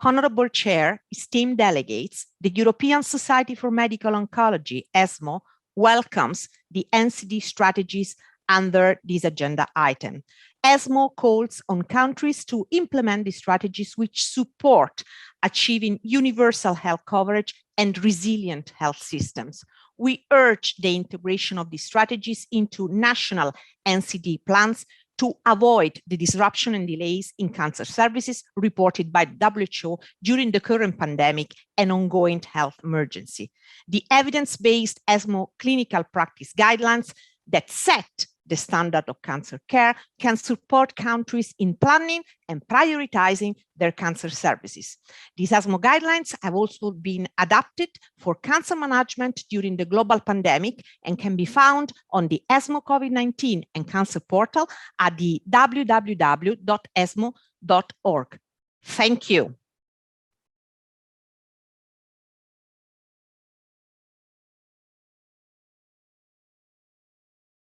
Honorable Chair, esteemed delegates, the European Society for Medical Oncology, ESMO, welcomes the NCD strategies under this agenda item. ESMO calls on countries to implement the strategies which support achieving universal health coverage and resilient health systems. We urge the integration of these strategies into national NCD plans to avoid the disruption and delays in cancer services reported by WHO during the current pandemic and ongoing health emergency. The evidence-based ESMO clinical practice guidelines that set the standard of cancer care can support countries in planning and prioritizing their cancer services. These ESMO guidelines have also been adapted for cancer management during the global pandemic and can be found on the ESMO COVID-19 and Cancer portal at the www.esmo.org. Thank you.